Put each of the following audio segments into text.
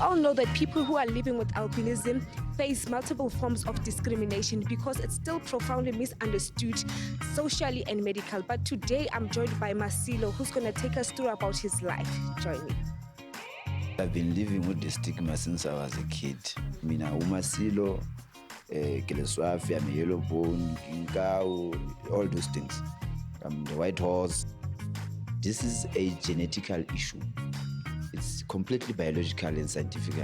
all know that people who are living with albinism face multiple forms of discrimination because it's still profoundly misunderstood socially and medical. But today I'm joined by Masilo, who's going to take us through about his life. Join me. I've been living with the stigma since I was a kid. Mina umasilo, keleswafi, I'm a yellow bone, kinkau, all those things. I'm the white horse. This is a genetical issue. It's completely biological and scientific.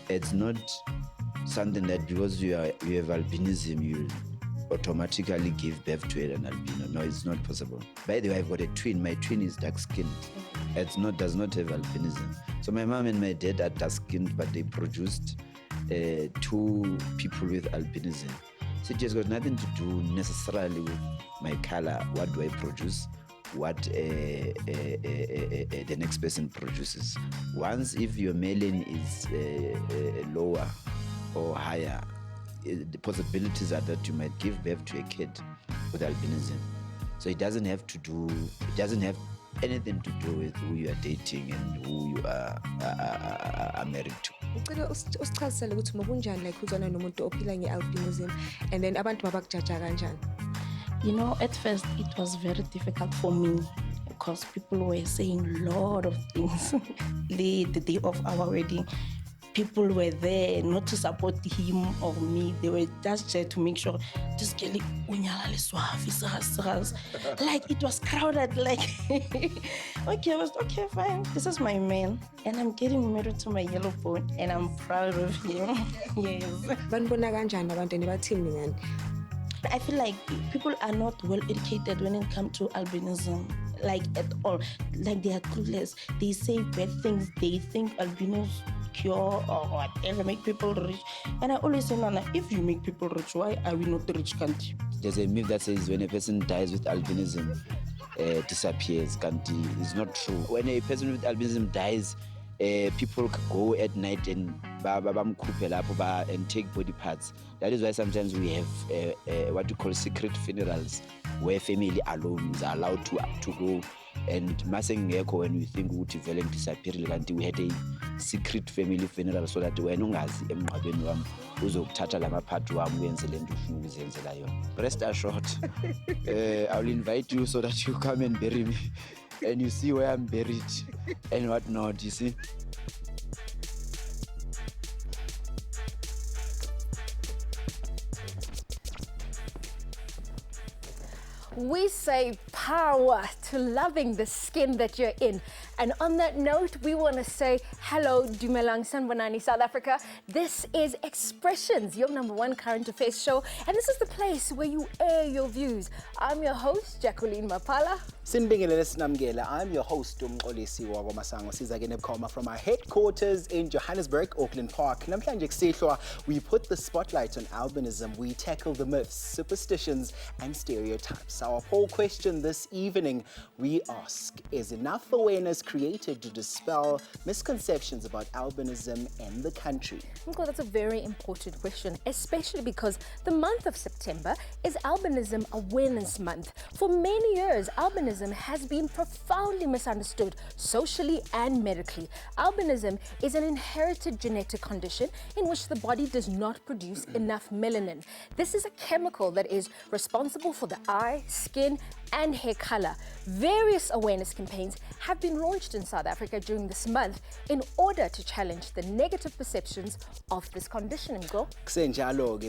It's not something that because you have albinism, you automatically give birth to an albino. No, it's not possible. By the way, I've got a twin. My twin is dark-skinned. Does not have albinism. So my mom and my dad are dark-skinned, but they produced two people with albinism. So it just got nothing to do necessarily with my color. What do I produce? What the next person produces. Once if your melanin is lower or higher, the possibilities are that you might give birth to a kid with albinism. So it doesn't have anything to do with who you are dating and who you are married to. Usichazisele ukuthi mabunjani like uzona nomuntu ophila nge-albinism and then abantu babakujudge kanjani? You know, at first it was very difficult for me because people were saying a lot of things. The day of our wedding, people were there not to support him or me. They were just there to make sure this girl, like it was crowded. Like, okay, fine. This is my man, and I'm getting married to my yellow bone, and I'm proud of him. Yes. I feel like people are not well educated when it comes to albinism, like at all. Like they are clueless. They say bad things. They think albinos cure or whatever, make people rich. And I always say, Nana, if you make people rich, why are we not a rich country? There's a myth that says when a person dies with albinism, disappears. It's not true. When a person with albinism dies, people go at night and take body parts. That is why sometimes we have what we call secret funerals, where family alone is allowed to go. And when we think we disappear, we had a secret family funeral so that when rest assured, I'll invite you so that you come and bury me and you see where I'm buried and whatnot, you see. We say power to loving the skin that you're in. And on that note, we want to say hello, Dumelang Sanbonani, South Africa. This is Expressions, your #1 current affairs show. And this is the place where you air your views. I'm your host, Jacqueline Mapala. I'm your host, Umqolisi Masango. Sizagene from our headquarters in Johannesburg, Auckland Park. We put the spotlight on albinism. We tackle the myths, superstitions, and stereotypes. Our poll question this evening, we ask, is enough awareness created to dispel misconceptions about albinism in the country? Well, that's a very important question, especially because the month of September is Albinism Awareness Month. For many years, albinism has been profoundly misunderstood socially and medically. Albinism is an inherited genetic condition in which the body does not produce enough melanin. This is a chemical that is responsible for the eye, skin, and hair color. Various awareness campaigns have been launched in South Africa during this month in order to challenge the negative perceptions of this condition.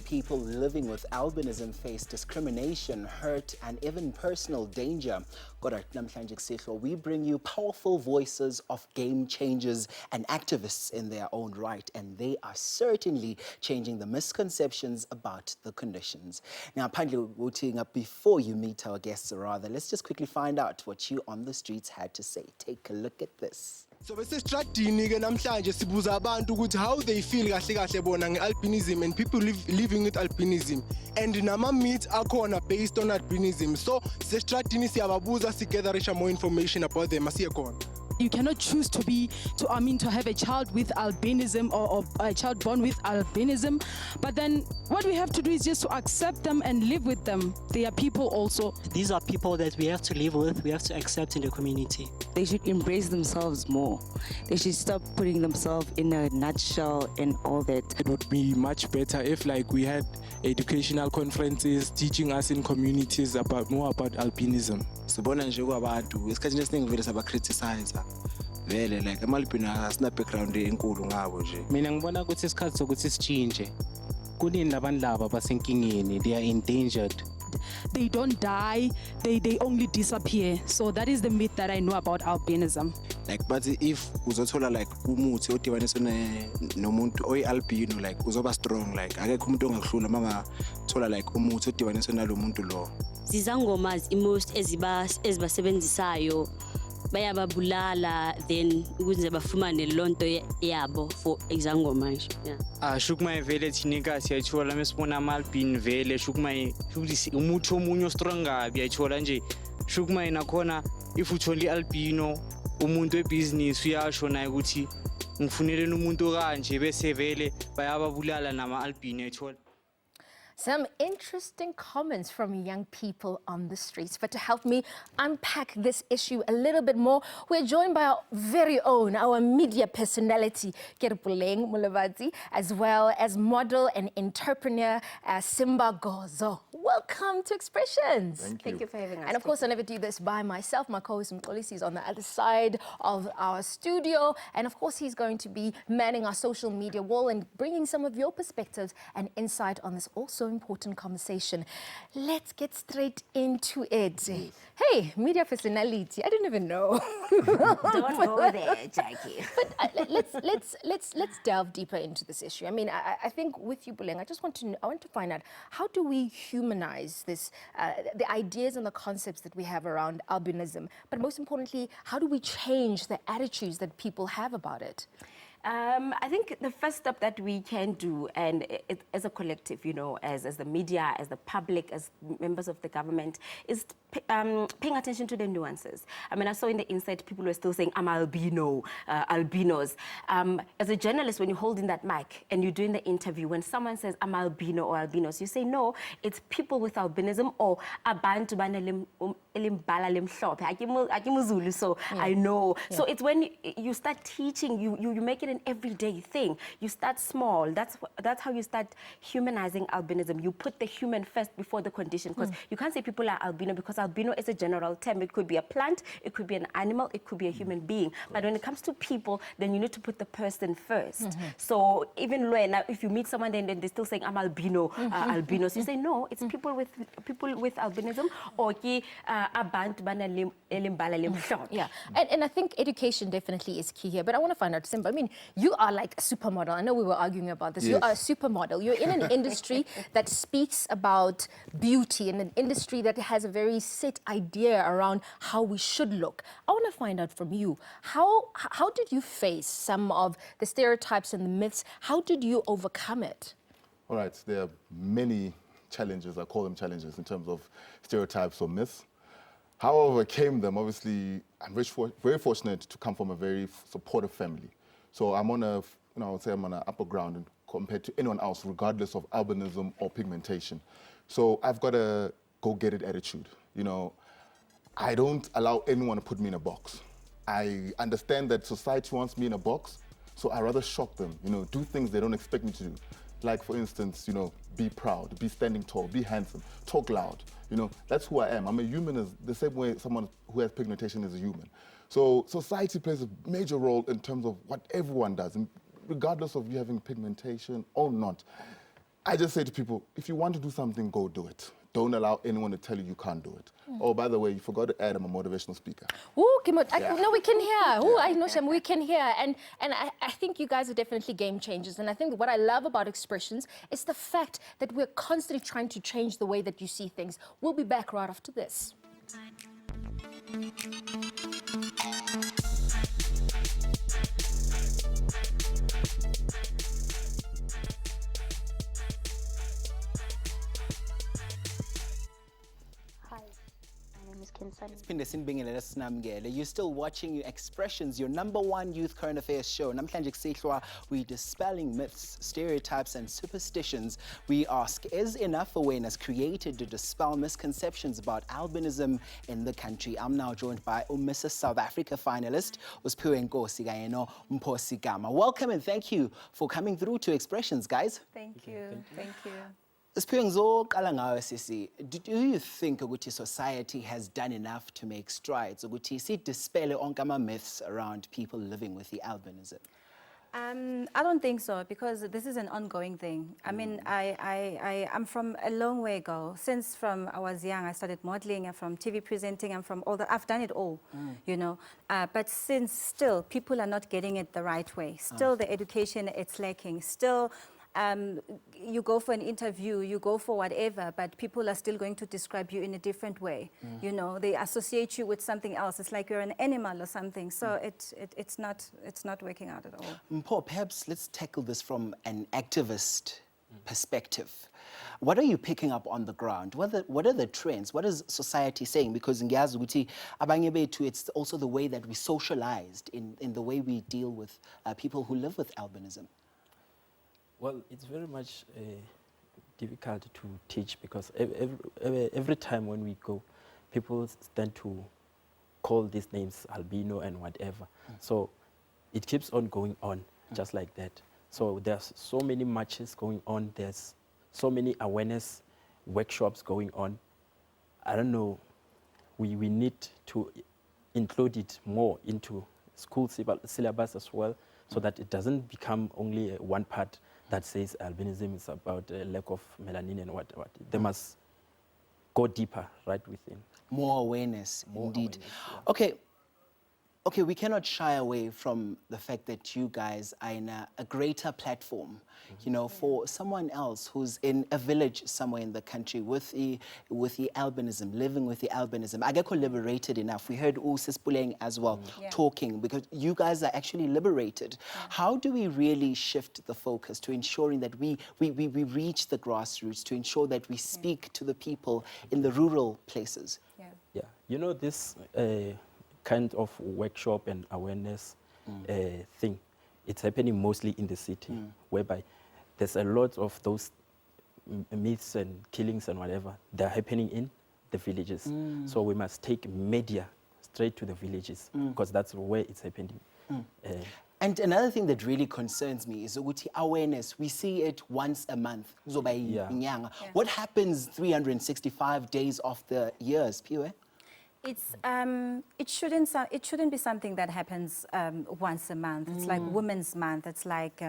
People living with albinism face discrimination, hurt, and even personal danger. We bring you powerful voices of game changers and activists in their own right, and they are certainly changing the misconceptions about the conditions. Now, before you meet our guests, let's just quickly find out what you on the streets had to say. Take a look at this. So besestradini-ke namhlanje sibuza abantu ukuthi how they feel kahle kahle bona nge-albinism and people living with albinism and nama-myths akhona based on albinism. So sestradini siyababuza sigatherisha more information about them. Asiye khona. You cannot choose to have a child with albinism or a child born with albinism. But then what we have to do is just to accept them and live with them. They are people also. These are people that we have to live with, we have to accept in the community. They should embrace themselves more. They should stop putting themselves in a nutshell and all that. It would be much better if we had educational conferences teaching us in communities more about albinism. Sibona nje kwabantu isikhathi esiningi vele saba criticize vele emalibhini asina background enkulu ngabo nje. Mina ngibona ukuthi isikhathi sokuthi sichinje. Kunini labantu laba basenkingeni, they are endangered. They don't die, they only disappear. So that is the myth that I know about albinism. But if uzothola umuthi odibaniswe nomuntu oyi-albino uzoba strong akekho umuntu ongahlula mangathola umuthi odibaniswe nalo muntu lo. Zizangoma most ezibasebenzisayo bayababulala then ukuze bafumane lonto yabo for izangoma nje. Shukuma vele thinika siyayithola mesibona ama-albino vele shukuma ukuthi umuthi omunye ostrong kabi yayithola nje shukuma nakhona if uthole i-albino umuntu webhizinisi uyasho naye ukuthi ngifuneleni umuntu kanje bese vele bayababulala nama-albino yayithola. Some interesting comments from young people on the streets. But to help me unpack this issue a little bit more, we're joined by our very own, our media personality, Kerpuleng Mulavazi, as well as model and entrepreneur Simba Gozo. Welcome to Expressions. Thank you for having us. And of course, I never do this by myself. My co-host Mkolisi is on the other side of our studio. And of course, he's going to be manning our social media wall and bringing some of your perspectives and insight on this also important conversation. Let's get straight into it. Hey, media personality. I don't even know. Don't go there, Jackie. But let's delve deeper into this issue. I mean, I think with you, Buleng, I want to find out, how do we humanize this, the ideas and the concepts that we have around albinism? But most importantly, how do we change the attitudes that people have about it? I think the first step that we can do, and as a collective, as the media, as the public, as members of the government, is paying attention to the nuances. I mean, I saw in the inside people were still saying, I'm albino, albinos. As a journalist, when you're holding that mic and you're doing the interview, when someone says, I'm albino or albinos, you say, no, it's people with albinism or abantu elimbala limhlophe. So I know. Yeah. So it's when you start teaching, you make it an everyday thing. You start small. That's how you start humanizing albinism. You put the human first before the condition, because you can't say people are albino, because albino is a general term. It could be a plant, it could be an animal, it could be a human being. But when it comes to people, then you need to put the person first. So even if you meet someone and then they're still saying, I'm albino, albinos, you say, no, it's people with albinism or abantu elimbala limhlophe. Yeah, and I think education definitely is key here. But I want to find out, Simba, I mean, you are like a supermodel. I know we were arguing about this. Yes. You are a supermodel. You're in an industry that speaks about beauty, in an industry that has a very set idea around how we should look. I want to find out from you, how did you face some of the stereotypes and the myths? How did you overcome it? All right, there are many challenges, I call them challenges, in terms of stereotypes or myths. How I overcame them, obviously, I'm very fortunate to come from a very supportive family. So I'm on I would say I'm on an upper ground compared to anyone else, regardless of albinism or pigmentation. So I've got a go-get-it attitude. I don't allow anyone to put me in a box. I understand that society wants me in a box, so I rather shock them, do things they don't expect me to do. Like, for instance, be proud, be standing tall, be handsome, talk loud. That's who I am. I'm a human the same way someone who has pigmentation is a human. So society plays a major role in terms of what everyone does, regardless of you having pigmentation or not. I just say to people, if you want to do something, go do it. Don't allow anyone to tell you can't do it. Oh, by the way, you forgot to add I'm a motivational speaker. Ooh, no, we can hear. Ooh, I know, Shem, we can hear. And I think you guys are definitely game changers. And I think what I love about Expressions is the fact that we're constantly trying to change the way that you see things. We'll be back right after this. You're still watching your Expressions, your #1 youth current affairs show. Namhlanje kusihlwa, we dispelling myths, stereotypes and superstitions. We ask, is enough awareness created to dispel misconceptions about albinism in the country? I'm now joined by Mrs. South Africa finalist, Usphiwe Nkosi kanye noMphosi Gama. Welcome and thank you for coming through to Expressions, guys. Thank you. Thank you. Usphiwe, ngizoqala ngawe sisi. Do you think ukuthi society has done enough to make strides ukuthi sidispele onke ama-myths around people living with the albinism? I don't think so, because this is an ongoing thing. I mean, I'm from a long way ago. Since from I was young, I started modeling, I'm from TV presenting, I've done it all, you know. But since still, people are not getting it the right way. Still, the education, it's lacking. Still, you go for an interview, you go for whatever, but people are still going to describe you in a different way. You know, they associate you with something else. It's like you're an animal or something. So it's not working out at all. Mpho, perhaps let's tackle this from an activist perspective. What are you picking up on the ground? What are the trends? What is society saying? Because ngiyazi ukuthi abanye bethu, it's also the way that we socialized in the way we deal with people who live with albinism. Well, it's very much difficult to teach, because every time when we go, people tend to call these names albino and whatever. So it keeps on going on just like that. So there's so many matches going on. There's so many awareness workshops going on. I don't know, we need to include it more into school syllabus as well, so that it doesn't become only one part that says albinism is about a lack of melanin and what. They must go deeper right within. More awareness, indeed. Okay, we cannot shy away from the fact that you guys are in a greater platform, you know, for someone else who's in a village somewhere in the country with the albinism, living with the albinism. I get liberated enough. We heard Sis Puleng as well talking, because you guys are actually liberated. How do we really shift the focus to ensuring that we reach the grassroots, to ensure that we speak to the people in the rural places? Yeah, you know, this kind of workshop and awareness thing, it's happening mostly in the city, whereby there's a lot of those myths and killings and whatever, they're happening in the villages. So we must take media straight to the villages, because that's where it's happening. And another thing that really concerns me is awareness. We see it once a month. What happens 365 days of the years, Piwe? It shouldn't be something that happens once a month. It's like Women's Month. It's like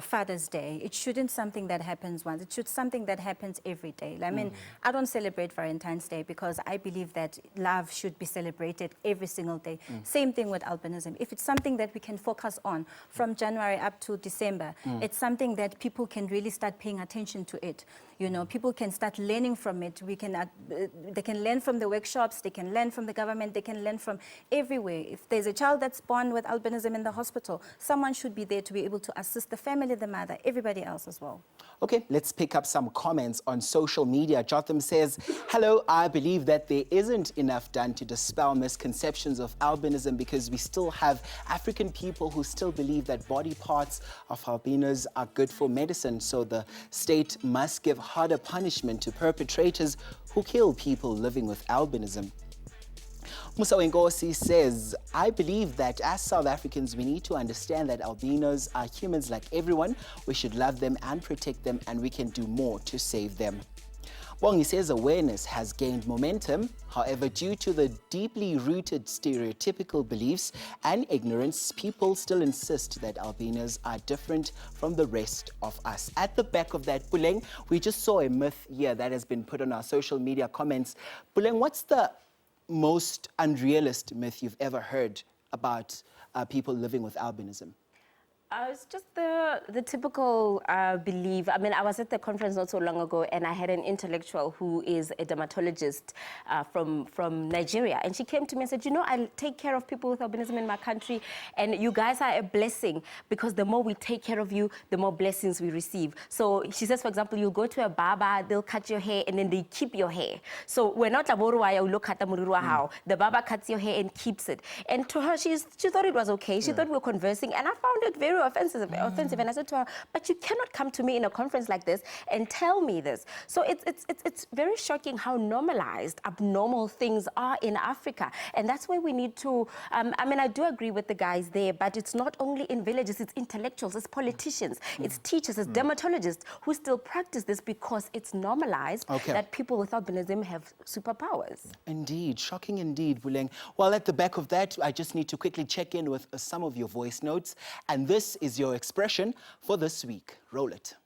Father's Day. It shouldn't something that happens once. It should something that happens every day. I mean, I don't celebrate Valentine's Day because I believe that love should be celebrated every single day. Same thing with albinism. If it's something that we can focus on from January up to December, it's something that people can really start paying attention to it. You know, people can start learning from it. They can learn from the workshops, they can learn from the government, they can learn from everywhere. If there's a child that's born with albinism in the hospital, someone should be there to be able to assist the family, the mother, everybody else as well. Okay, let's pick up some comments on social media. Jotham says, hello, I believe that there isn't enough done to dispel misconceptions of albinism, because we still have African people who still believe that body parts of albinos are good for medicine, so the state must give harder punishment to perpetrators who kill people living with albinism. Musa Wengosi says, I believe that as South Africans, we need to understand that albinos are humans like everyone. We should love them and protect them, and we can do more to save them. Bongi says awareness has gained momentum. However, due to the deeply rooted stereotypical beliefs and ignorance, people still insist that albinos are different from the rest of us. At the back of that, Puleng, we just saw a myth here that has been put on our social media comments. Puleng, what's the most unrealistic myth you've ever heard about people living with albinism? It's just the typical belief. I mean, I was at the conference not so long ago, and I had an intellectual who is a dermatologist from Nigeria, and she came to me and said, you know, I take care of people with albinism in my country, and you guys are a blessing because the more we take care of you, the more blessings we receive. So she says, for example, you go to a barber, they'll cut your hair, and then they keep your hair. So we're not how the barber cuts your hair and keeps it. And to her, she thought it was okay. She thought we were conversing, and I found it very offensive. And I said to her, but you cannot come to me in a conference like this and tell me this. So it's very shocking how normalized abnormal things are in Africa. And that's where we need to, I mean, I do agree with the guys there, but it's not only in villages, it's intellectuals, it's politicians, it's teachers, it's dermatologists who still practice this because it's normalized that people with albinism have superpowers. Indeed, shocking indeed, Buleng. Well, at the back of that, I just need to quickly check in with some of your voice notes. And this is your expression for this week. Roll it.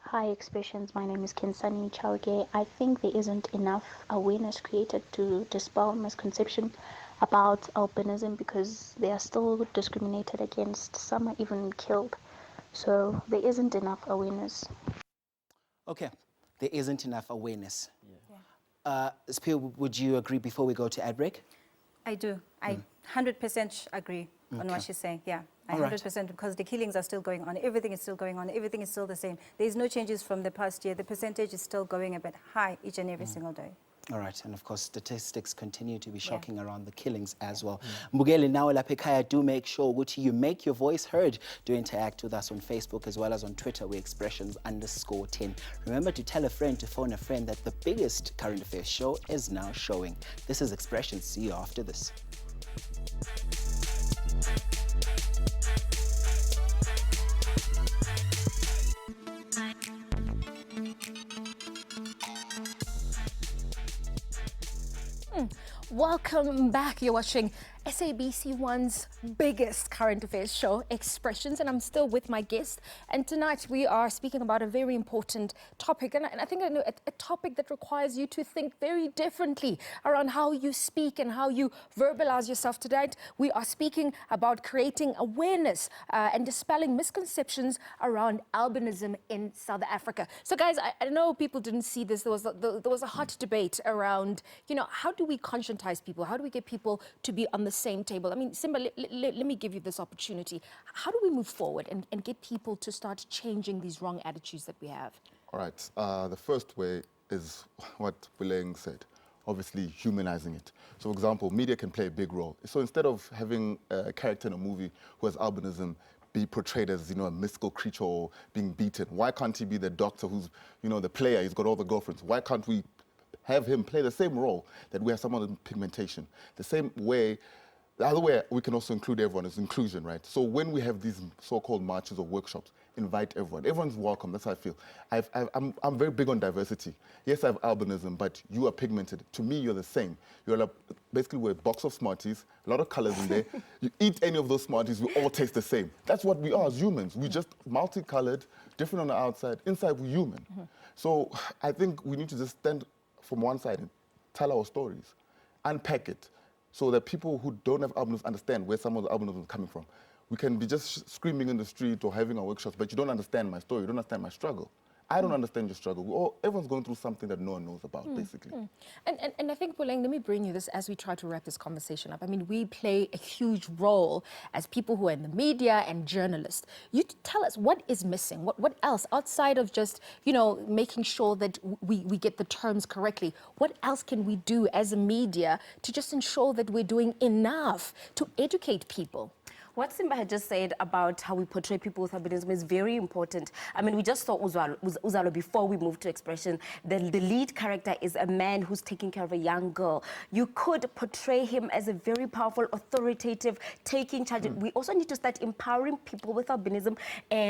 Hi Expressions, my name is Kensani Chauge. I think there isn't enough awareness created to dispel misconception about albinism because they are still discriminated against. Some are even killed. So there isn't enough awareness. Okay, there isn't enough awareness. Spear, would you agree before we go to ad break? I do. I 100% agree on what she's saying. Yeah, I 100% because the killings are still going on. Everything is still going on. Everything is still the same. There's no changes from the past year. The percentage is still going a bit high each and every single day. All right, and of course, statistics continue to be shocking around the killings as well. Mbugeli, now Lapekaya, do make sure you make your voice heard. Do interact with us on Facebook as well as on Twitter, we're expressions_10. Remember to tell a friend to phone a friend that the biggest current affairs show is now showing. This is Expressions. See you after this. Welcome back. You're watching SABC One's biggest current affairs show, Expressions, and I'm still with my guest. And tonight we are speaking about a very important topic, and I think a topic that requires you to think very differently around how you speak and how you verbalize yourself. Tonight we are speaking about creating awareness and dispelling misconceptions around albinism in South Africa. So guys, I know people didn't see this. There was a hot debate around, you know, how do we conscientize people? How do we get people to be on the same table? I mean, Simba, let me give you this opportunity. How do we move forward and get people to start changing these wrong attitudes that we have? All right. The first way is what Buleng said, obviously humanizing it. So, for example, media can play a big role. So instead of having a character in a movie who has albinism be portrayed as, you know, a mystical creature or being beaten, why can't he be the doctor who's, you know, the player, he's got all the girlfriends? Why can't we have him play the same role that we have someone with pigmentation? The same way. The other way we can also include everyone is inclusion, right? So when we have these so-called marches or workshops, invite everyone. Everyone's welcome. That's how I feel. I'm very big on diversity. Yes, I have albinism, but you are pigmented. To me, you're the same. You're basically we're a box of Smarties, a lot of colors in there. You eat any of those Smarties, we all taste the same. That's what we are as humans. We're just multicolored, different on the outside. Inside, we're human. So I think we need to just stand from one side and tell our stories, unpack it, so that people who don't have albinism understand where some of the albinism is coming from. We can be just screaming in the street or having our workshops, but you don't understand my story, you don't understand my struggle. I don't understand your struggle. Everyone's going through something that no one knows about, basically. And I think, Buleng, let me bring you this as we try to wrap this conversation up. I mean, we play a huge role as people who are in the media and journalists. You tell us what is missing, what else, outside of just, you know, making sure that we get the terms correctly, what else can we do as a media to just ensure that we're doing enough to educate people? What Simba had just said about how we portray people with albinism is very important. I mean, we just saw Uzalo before we moved to Expression. The lead character is a man who's taking care of a young girl. You could portray him as a very powerful, authoritative, taking charge. We also need to start empowering people with albinism,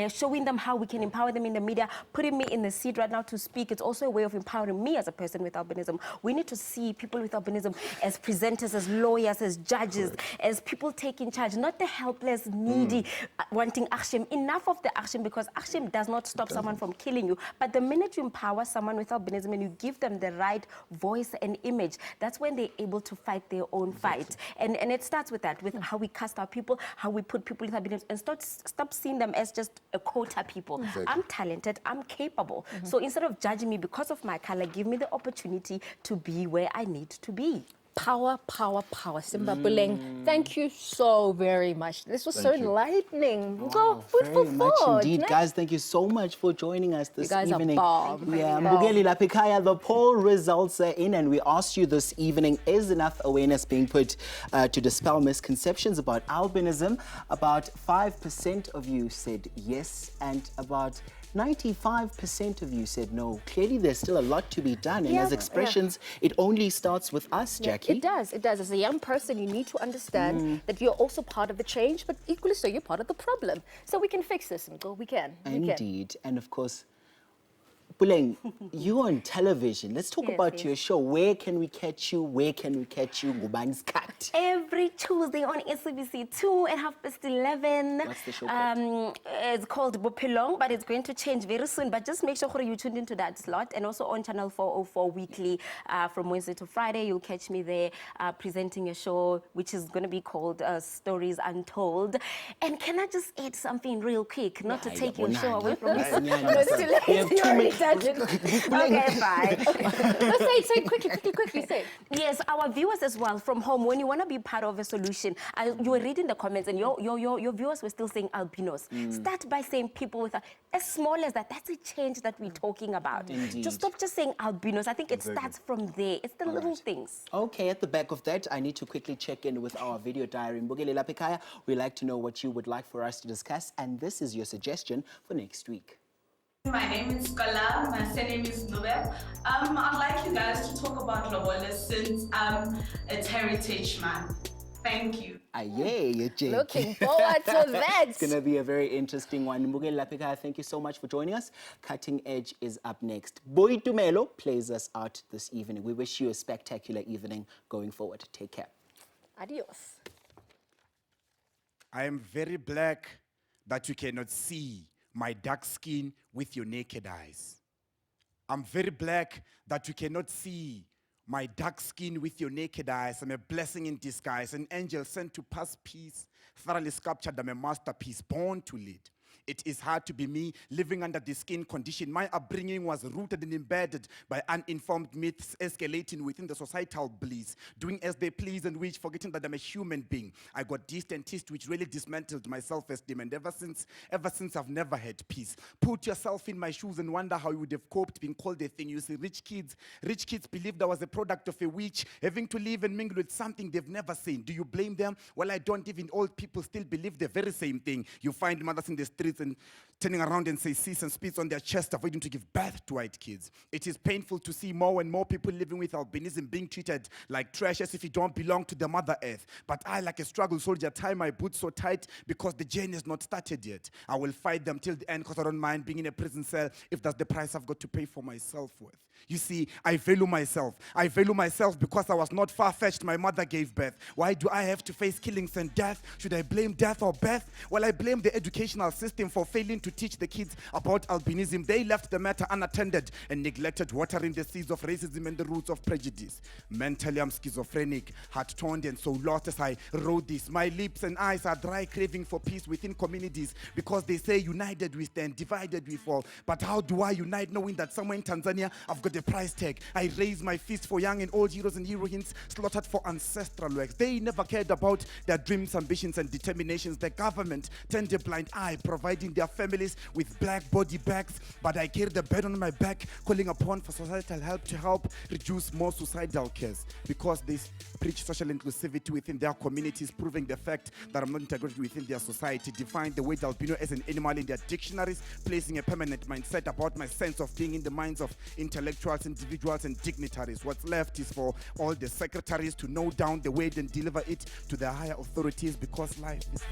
showing them how we can empower them in the media, putting me in the seat right now to speak. It's also a way of empowering me as a person with albinism. We need to see people with albinism as presenters, as lawyers, as judges, as people taking charge, not the help helpless, needy, wanting action. Enough of the action, because action does not stop someone from killing you. But the minute you empower someone with albinism and you give them the right voice and image, that's when they're able to fight their own fight. And it starts with that, with how we cast our people, how we put people with albinism, and stop seeing them as just a quota people. Exactly. I'm talented, I'm capable. So instead of judging me because of my color, give me the opportunity to be where I need to be. Power, power, power. Simba Buleng, thank you so very much. This was so enlightening. Wow, very much indeed. Guys, thank you so much for joining us this guys evening. Are bomb. Yeah, Mbugeli Lapikaya, the poll results are in, and we asked you this evening, is enough awareness being put to dispel misconceptions about albinism? About 5% of you said yes, and about 95% of you said no. Clearly, there's still a lot to be done. And as expressions, it only starts with us, Jackie. It does. It does. As a young person, you need to understand that you're also part of the change, but equally so, you're part of the problem. So we can fix this, Mko. We can. Indeed. And of course, Buleng, you're on television. Let's talk about your show. Where can we catch you? Where can we catch you? Nguban's Cut. Every Tuesday on SABC 2 at 11:30. What's the show called? It's called Bophelong, but it's going to change very soon. But just make sure you tuned into that slot. And also on Channel 404 weekly from Wednesday to Friday. You'll catch me there presenting a show which is going to be called Stories Untold. And can I just add something real quick? Not to take your show away from you. It's too late. We have 2 minutes. Okay, fine. Let's say quickly, say. Yes, our viewers as well from home, when you want to be part of a solution, you were reading the comments and your viewers were still saying albinos. Start by saying people with as small as that. That's a change that we're talking about. Indeed. Just stop just saying albinos. I think it starts from there. It's the little things. Okay, at the back of that, I need to quickly check in with our video diary. Mbugeli Lapikaya, we'd like to know what you would like for us to discuss, and this is your suggestion for next week. My name is Kala, my surname is Nubeb. I'd like you guys to talk about Lobola since it's Heritage Month. Thank you. Looking forward to that. It's going to be a very interesting one. Mbugeli Lapikaya, thank you so much for joining us. Cutting Edge is up next. Boy Tumelo plays us out this evening. We wish you a spectacular evening going forward. Take care. Adios. I am very black that you cannot see my dark skin with your naked eyes. I'm very black that you cannot see my dark skin with your naked eyes. I'm a blessing in disguise, an angel sent to pass peace, thoroughly sculptured. I'm a masterpiece, born to lead. It is hard to be me, living under the skin condition. My upbringing was rooted and embedded by uninformed myths, escalating within the societal bliss, doing as they please and which, forgetting that I'm a human being. I got distant taste, which really dismantled my self-esteem, and ever since I've never had peace. Put yourself in my shoes and wonder how you would have coped being called a thing. You see, rich kids believed I was a product of a witch, having to live and mingle with something they've never seen. Do you blame them? Well, I don't. Even old people still believe the very same thing. You find mothers in the streets and turning around and say cease and spits on their chest, avoiding to give birth to white kids. It is painful to see more and more people living with albinism being treated like trash as if you don't belong to the Mother Earth. But I, like a struggle soldier, tie my boots so tight because the journey has not started yet. I will fight them till the end because I don't mind being in a prison cell if that's the price I've got to pay for my self-worth. You see, I value myself. I value myself because I was not far-fetched. My mother gave birth. Why do I have to face killings and death? Should I blame death or birth? Well, I blame the educational system for failing to teach the kids about albinism. They left the matter unattended and neglected watering the seeds of racism and the roots of prejudice. Mentally, I'm schizophrenic, heart-torn and so lost as I wrote this. My lips and eyes are dry, craving for peace within communities because they say united we stand, divided we fall. But how do I unite knowing that somewhere in Tanzania I've got a price tag? I raise my fist for young and old heroes and heroines slaughtered for ancestral works. They never cared about their dreams, ambitions and determinations. The government turned a blind eye, providing their families with black body bags. But I carry the burden on my back, calling upon for societal help to help reduce more suicidal cases because they preach social inclusivity within their communities, proving the fact that I'm not integrated within their society. Define the word albino as an animal in their dictionaries, placing a permanent mindset about my sense of being in the minds of intellectuals, individuals and dignitaries. What's left is for all the secretaries to note down the word and deliver it to the higher authorities because life is